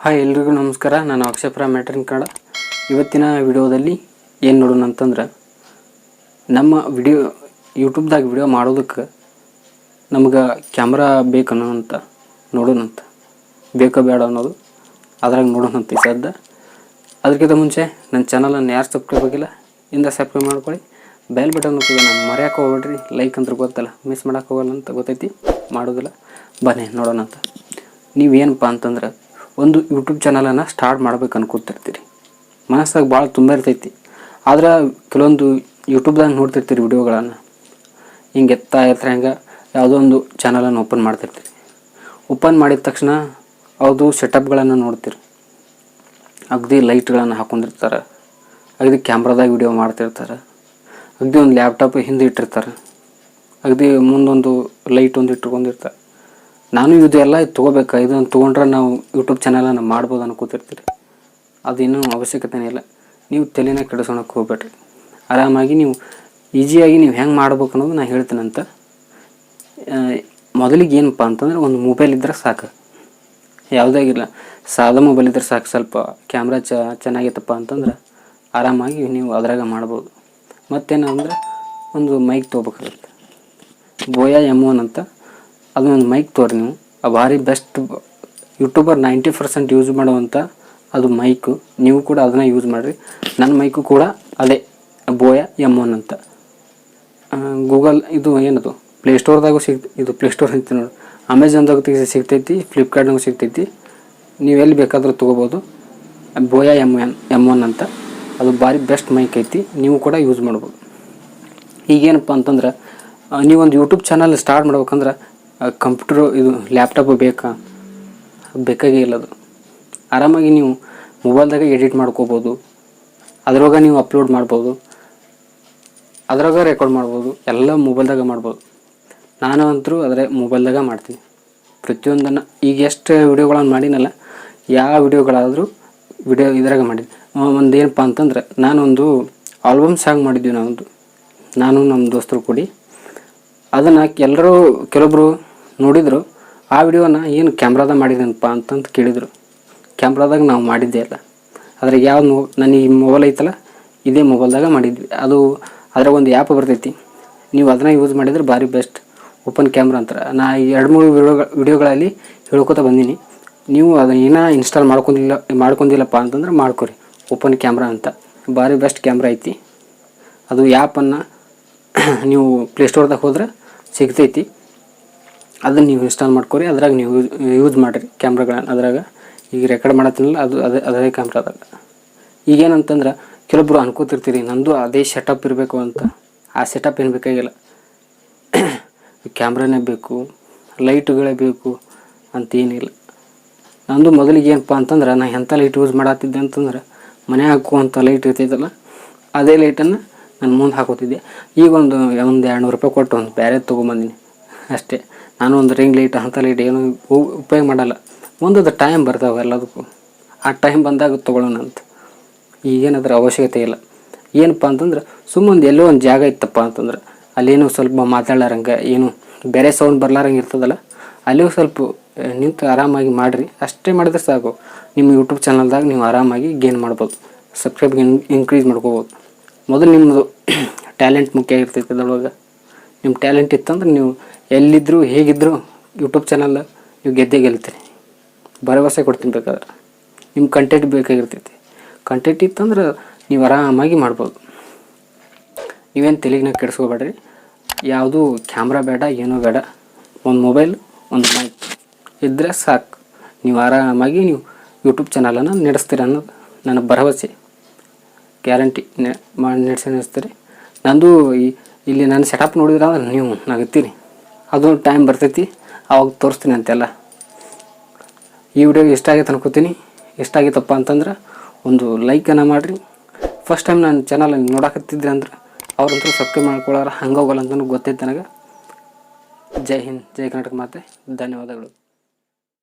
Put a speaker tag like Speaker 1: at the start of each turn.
Speaker 1: Hi ಎಲ್ರಿಗೂ ನಮಸ್ಕಾರ. ನಾನು ಅಕ್ಷಯಪುರ ಮ್ಯಾಟ್ರಿನ್ಕನ್ನಡ. ಇವತ್ತಿನ ವಿಡಿಯೋದಲ್ಲಿ ಏನು ನೋಡೋಣ ಅಂತಂದ್ರೆ, ನಮ್ಮ ವಿಡಿಯೋ ಯೂಟ್ಯೂಬ್ದಾಗ ವಿಡಿಯೋ ಮಾಡೋದಕ್ಕೆ ನಮ್ಗೆ ಕ್ಯಾಮ್ರಾ ಬೇಕನ್ನೋ ಅಂತ ನೋಡೋಣಂತ, ಬೇಕೋ ಬೇಡ ಅನ್ನೋದು ಅದ್ರಾಗ ನೋಡೋಣಂತ ಈ ಸದ್ದ. ಅದಕ್ಕಿಂತ ಮುಂಚೆ ನನ್ನ ಚಾನಲನ್ನು ಯಾರು ಸಬ್ಸ್ಕ್ರೈಬ್ ಆಗಿಲ್ಲ ಇಂದ ಸಬ್ಸ್ಕ್ರೈಬ್ ಮಾಡ್ಕೊಳ್ಳಿ. ಬೆಲ್ ಬಟನ್ ಕೂಡ ನಾನು ಮರೆಯೋಕೆ ಹೋಗ್ಬೇಡ್ರಿ. ಲೈಕ್ ಅಂತ ಗೊತ್ತಲ್ಲ, ಮಿಸ್ ಮಾಡೋಕೆ ಹೋಗಲ್ಲ ಅಂತ ಗೊತ್ತೈತಿ, ಮಾಡೋದಿಲ್ಲ. ಬನ್ನಿ ನೋಡೋಣ ಅಂತ. ನೀವೇನಪ್ಪ ಅಂತಂದ್ರೆ ಒಂದು ಯೂಟ್ಯೂಬ್ ಚಾನಲನ್ನು ಸ್ಟಾರ್ಟ್ ಮಾಡ್ಬೇಕು ಅನ್ಕೋತಿರ್ತೀರಿ, ಮನಸ್ಸಾಗ ಭಾಳ ತುಂಬ ಇರ್ತೈತಿ. ಆದ್ರೆ ಕೆಲವೊಂದು ಯೂಟ್ಯೂಬ್ದಾಗ ನೋಡ್ತಿರ್ತೀರಿ ವಿಡಿಯೋಗಳನ್ನು, ಹಿಂಗೆ ಹೆಂಗೆ ಯಾವುದೋ ಒಂದು ಚಾನಲನ್ನು ಓಪನ್ ಮಾಡ್ತಿರ್ತೀರಿ. ಓಪನ್ ಮಾಡಿದ ತಕ್ಷಣ ಅದು ಸೆಟಪ್ಗಳನ್ನು ನೋಡ್ತೀರಿ. ಅಗದಿ ಲೈಟ್ಗಳನ್ನು ಹಾಕೊಂಡಿರ್ತಾರೆ, ಅಗದಿ ಕ್ಯಾಮ್ರಾದಾಗ ವಿಡಿಯೋ ಮಾಡ್ತಿರ್ತಾರೆ, ಅಗದಿ ಒಂದು ಲ್ಯಾಪ್ಟಾಪ್ ಹಿಂದೆ ಇಟ್ಟಿರ್ತಾರೆ, ಅಗದಿ ಮುಂದೊಂದು ಲೈಟ್ ಒಂದು ಇಟ್ಕೊಂಡಿರ್ತಾರೆ. ನಾನು ಇದೆಲ್ಲ ತೊಗೋಬೇಕಾ, ಇದನ್ನು ತೊಗೊಂಡ್ರೆ ನಾವು ಯೂಟ್ಯೂಬ್ ಚಾನಲನ್ನು ಮಾಡ್ಬೋದು ಅನ್ಕೋತಿರ್ತೀರಿ. ಅದೇನೂ ಅವಶ್ಯಕತೆನೇ ಇಲ್ಲ. ನೀವು ತಲೆನ ಕೆಡಿಸೋಣಕ್ಕೆ ಹೋಗ್ಬೇಡ್ರಿ. ಆರಾಮಾಗಿ ನೀವು ಈಸಿಯಾಗಿ ನೀವು ಹೆಂಗೆ ಮಾಡ್ಬೇಕು ಅನ್ನೋದು ನಾನು ಹೇಳ್ತೀನಂತ. ಮೊದಲಿಗೆ ಏನಪ್ಪ ಅಂತಂದ್ರೆ ಒಂದು ಮೊಬೈಲ್ ಇದ್ದರೆ ಸಾಕು, ಯಾವುದಾಗಿಲ್ಲ, ಸಾದಾ ಮೊಬೈಲ್ ಇದ್ದರೆ ಸಾಕು. ಸ್ವಲ್ಪ ಕ್ಯಾಮ್ರಾ ಚೆನ್ನಾಗಿತ್ತಪ್ಪ ಅಂತಂದ್ರೆ ಆರಾಮಾಗಿ ನೀವು ಅದ್ರಾಗ ಮಾಡ್ಬೋದು. ಮತ್ತೇನಂದ್ರೆ ಒಂದು ಮೈಕ್ ತೊಗೋಬೇಕಾಗುತ್ತೆ, ಬೋಯಾ M1 ಅಂತ. ಅದೊಂದು ಮೈಕ್ ತೋರಿ ನೀವು, ಭಾರಿ ಬೆಸ್ಟ್ ಯೂಟ್ಯೂಬರ್ 90% ಯೂಸ್ ಮಾಡುವಂಥ ಅದು ಮೈಕು. ನೀವು ಕೂಡ ಅದನ್ನು ಯೂಸ್ ಮಾಡಿರಿ. ನನ್ನ ಮೈಕು ಕೂಡ ಅದೇ ಬೋಯಾ M1 ಅಂತ. ಗೂಗಲ್ ಇದು ಏನದು ಪ್ಲೇಸ್ಟೋರ್ದಾಗೂ ಇದು ಪ್ಲೇಸ್ಟೋರ್ ಅಂತ ನೋಡಿ, ಅಮೆಝಾನ್ದಾಗ ಸಿಗ್ತೈತಿ, ಫ್ಲಿಪ್ಕಾರ್ಟ್ನಾಗೂ ಸಿಗ್ತೈತಿ. ನೀವು ಎಲ್ಲಿ ಬೇಕಾದರೂ ತೊಗೋಬೋದು. ಬೋಯಾ M1 ಅಂತ. ಅದು ಭಾರಿ ಬೆಸ್ಟ್ ಮೈಕ್ ಐತಿ, ನೀವು ಕೂಡ ಯೂಸ್ ಮಾಡ್ಬೋದು. ಈಗೇನಪ್ಪ ಅಂತಂದ್ರೆ ನೀವೊಂದು ಯೂಟ್ಯೂಬ್ ಚಾನಲ್ ಸ್ಟಾರ್ಟ್ ಮಾಡ್ಬೇಕಂದ್ರೆ ಕಂಪ್ಯೂಟ್ರು ಇದು ಲ್ಯಾಪ್ಟಾಪು ಬೇಕಾಗೇ ಇಲ್ಲ. ಅದು ಆರಾಮಾಗಿ ನೀವು ಮೊಬೈಲ್ದಾಗ ಎಡಿಟ್ ಮಾಡ್ಕೋಬೋದು, ಅದ್ರಾಗ ನೀವು ಅಪ್ಲೋಡ್ ಮಾಡ್ಬೋದು, ಅದ್ರಾಗ ರೆಕಾರ್ಡ್ ಮಾಡ್ಬೋದು, ಎಲ್ಲ ಮೊಬೈಲ್ದಾಗ ಮಾಡ್ಬೋದು. ನಾನು ಅಂತೂ ಅದರ ಮೊಬೈಲ್ದಾಗ ಮಾಡ್ತೀನಿ ಪ್ರತಿಯೊಂದನ್ನು. ಈಗ ಎಷ್ಟು ವಿಡಿಯೋಗಳನ್ನು ಮಾಡಿನಲ್ಲ, ಯಾವ ವಿಡಿಯೋಗಳಾದರೂ ಇದ್ರಾಗ ಮಾಡೀನಿ. ಒಂದು ಏನಪ್ಪ ಅಂತಂದ್ರೆ, ನಾನೊಂದು ಆಲ್ಬಮ್ ಸಾಂಗ್ ಮಾಡಿದ್ವಿ ನಾನು ನಮ್ಮ ದೋಸ್ತರು ಕೂಡಿ. ಅದನ್ನು ಕೆಲವೊಬ್ಬರು ನೋಡಿದರು. ಆ ವಿಡಿಯೋನ ಏನು ಕ್ಯಾಮ್ರಾದಾಗ ಮಾಡಿದನಪ್ಪ ಅಂತಂದು ಕೇಳಿದರು. ಕ್ಯಾಮ್ರಾದಾಗ ನಾವು ಮಾಡಿದ್ದೇ ಇಲ್ಲ, ಅದ್ರಾಗ ಯಾವ್ದು ನನಗೆ ಈ ಮೊಬೈಲ್ ಐತಲ್ಲ, ಇದೇ ಮೊಬೈಲ್ದಾಗ ಮಾಡಿದ್ವಿ. ಅದ್ರಾಗ ಒಂದು ಆ್ಯಪ್ ಬರ್ತೈತಿ, ನೀವು ಅದನ್ನ ಯೂಸ್ ಮಾಡಿದರೆ ಭಾರಿ ಬೆಸ್ಟ್. ಓಪನ್ ಕ್ಯಾಮ್ರಾ ಅಂತಾರೆ. ನಾ 2-3 ವಿಡಿಯೋಗಳಲ್ಲಿ ಹೇಳ್ಕೊತಾ ಬಂದೀನಿ. ನೀವು ಅದನ್ನ ಏನೋ ಇನ್ಸ್ಟಾಲ್ ಮಾಡ್ಕೊಂಡಿಲ್ಲಪ್ಪ ಅಂತಂದ್ರೆ ಮಾಡ್ಕೊರಿ. ಓಪನ್ ಕ್ಯಾಮ್ರಾ ಅಂತ ಭಾರಿ ಬೆಸ್ಟ್ ಕ್ಯಾಮ್ರಾ ಐತಿ. ಅದು ಆ್ಯಪನ್ನು ನೀವು ಪ್ಲೇಸ್ಟೋರ್ದಾಗ ಹೋದ್ರೆ ಸಿಗ್ತೈತಿ, ಅದನ್ನು ನೀವು ಇನ್ಸ್ಟಾಲ್ ಮಾಡ್ಕೊರಿ. ಅದ್ರಾಗ ನೀವು ಯೂಸ್ ಮಾಡಿರಿ ಕ್ಯಾಮ್ರಾಗಳನ್ನು. ಅದ್ರಾಗ ಈಗ ರೆಕಾರ್ಡ್ ಮಾಡತ್ತೀನಲ್ಲ, ಅದೇ ಕ್ಯಾಮ್ರಾದಾಗ. ಈಗೇನಂತಂದ್ರೆ ಕೆಲವೊಬ್ಬರು ಅನ್ಕೋತಿರ್ತೀರಿ ನಂದು ಅದೇ ಸೆಟಪ್ ಇರಬೇಕು ಅಂತ. ಆ ಸೆಟಪ್ ಏನು ಬೇಕಾಗಿಲ್ಲ, ಕ್ಯಾಮ್ರಾನೇ ಬೇಕು, ಲೈಟುಗಳೇ ಬೇಕು ಅಂತೇನಿಲ್ಲ. ನಂದು ಮೊದಲಿಗೆ ಏನಪ್ಪ ಅಂತಂದ್ರೆ, ನಾನು ಎಂಥ ಲೈಟ್ ಯೂಸ್ ಮಾಡತ್ತಿದ್ದೆ ಅಂತಂದ್ರೆ, ಮನೆ ಹಾಕುವಂಥ ಲೈಟ್ ಇರ್ತೈತಲ್ಲ, ಅದೇ ಲೈಟನ್ನು ನಾನು ಮುಂದೆ ಹಾಕೋತಿದ್ದೆ. ಈಗ ಒಂದು 200 ರೂಪಾಯಿ ಕೊಟ್ಟು ಒಂದು ಬೇರೆ ತೊಗೊಂಬಂದಿನಿ ಅಷ್ಟೇ. ನಾನು ಒಂದು ರಿಂಗ್ ಲೈಟ್ ಅಂಥ ಲೈಟ್ ಏನು ಉಪಯೋಗ ಮಾಡಲ್ಲ. ಮುಂದದು ಟೈಮ್ ಬರ್ತಾವೆ ಎಲ್ಲದಕ್ಕೂ, ಆ ಟೈಮ್ ಬಂದಾಗ ತೊಗೊಳ್ಳೋಣ ಅಂತ. ಈಗೇನಾದ್ರೂ ಅವಶ್ಯಕತೆ ಇಲ್ಲ. ಏನಪ್ಪ ಅಂತಂದ್ರೆ ಸುಮ್ಮನೆ ಎಲ್ಲೋ ಒಂದು ಜಾಗ ಇತ್ತಪ್ಪ ಅಂತಂದ್ರೆ, ಅಲ್ಲೇನೋ ಸ್ವಲ್ಪ ಮಾತಾಡ್ಲಾರಂಗೆ, ಏನು ಬೇರೆ ಸೌಂಡ್ ಬರ್ಲಾರಂಗೆ ಇರ್ತದಲ್ಲ, ಅಲ್ಲಿಯೂ ಸ್ವಲ್ಪ ನಿಂತು ಆರಾಮಾಗಿ ಮಾಡಿರಿ. ಅಷ್ಟೇ ಮಾಡಿದ್ರೆ ಸಾಕು, ನಿಮ್ಮ ಯೂಟ್ಯೂಬ್ ಚಾನಲ್ದಾಗ ನೀವು ಆರಾಮಾಗಿ ಗೇನ್ ಮಾಡ್ಬೋದು, ಸಬ್ಸ್ಕ್ರೈಬ್ ಇನ್ಕ್ರೀಸ್ ಮಾಡ್ಕೋಬೋದು. ಮೊದಲು ನಿಮ್ಮದು ಟ್ಯಾಲೆಂಟ್ ಮುಖ್ಯ ಆಗಿರ್ತೈತೆ. ಅದ್ರೊಳಗೆ ನಿಮ್ಮ ಟ್ಯಾಲೆಂಟ್ ಇತ್ತಂದ್ರೆ ನೀವು ಎಲ್ಲಿದ್ದರೂ ಹೇಗಿದ್ದರೂ ಯೂಟ್ಯೂಬ್ ಚಾನಲ್ ನೀವು ಗೆಲ್ತೀರಿ, ಭರವಸೆ ಕೊಡ್ತೀನಿ. ಬೇಕಾದ್ರೆ ನಿಮ್ಮ ಕಂಟೆಂಟ್ ಬೇಕಾಗಿರ್ತೈತಿ. ಕಂಟೆಂಟ್ ಇತ್ತಂದ್ರೆ ನೀವು ಆರಾಮಾಗಿ ಮಾಡ್ಬೋದು. ನೀವೇನು ತಲೆಗೆ ಕೆಡಿಸ್ಕೋಬೇಡ್ರಿ. ಯಾವುದು ಕ್ಯಾಮ್ರಾ ಬೇಡ, ಏನೂ ಬೇಡ, ಒಂದು ಮೊಬೈಲ್, ಒಂದು ಮೈಕ್ ಇದ್ದರೆ ಸಾಕು. ನೀವು ಆರಾಮಾಗಿ ನೀವು ಯೂಟ್ಯೂಬ್ ಚಾನಲನ್ನು ನಡೆಸ್ತೀರ ಅನ್ನೋದು ನನ್ನ ಭರವಸೆ, ಗ್ಯಾರಂಟಿ. ನಡೆಸ್ತೀರಿ. ನಂದು ಇಲ್ಲಿ ನನ್ನ ಸೆಟಪ್ ನೋಡಿದ್ರೆ ಅಂದ್ರೆ ನೀವು ನಗುತ್ತೀರಿ. ಅದು ಟೈಮ್ ಬರ್ತೈತಿ, ಅವಾಗ ತೋರಿಸ್ತೀನಿ ಅಂತೆಲ್ಲ. ಈ ವಿಡಿಯೋ ಇಷ್ಟ ಆಗೈತೆ ಅನ್ಕೋತೀನಿ. ಇಷ್ಟ ಆಗೈತಪ್ಪ ಅಂತಂದ್ರೆ ಒಂದು ಲೈಕನ್ನು ಮಾಡಿರಿ. ಫಸ್ಟ್ ಟೈಮ್ ನನ್ನ ಚಾನಲ್ ನೋಡಕತ್ತಿದ್ರಿ ಅಂದ್ರೆ ಅವ್ರಂತೂ ಸಬ್ಸ್ಕ್ರೈಬ್ ಮಾಡ್ಕೊಳ್ಳೋರು ಹಂಗೆ ಹೋಗಲ್ಲ ಅಂತಲೂ ಗೊತ್ತೈತೆ ನನಗೆ. ಜೈ ಹಿಂದ್, ಜೈ ಕರ್ನಾಟಕ ಮಾತೆ. ಧನ್ಯವಾದಗಳು.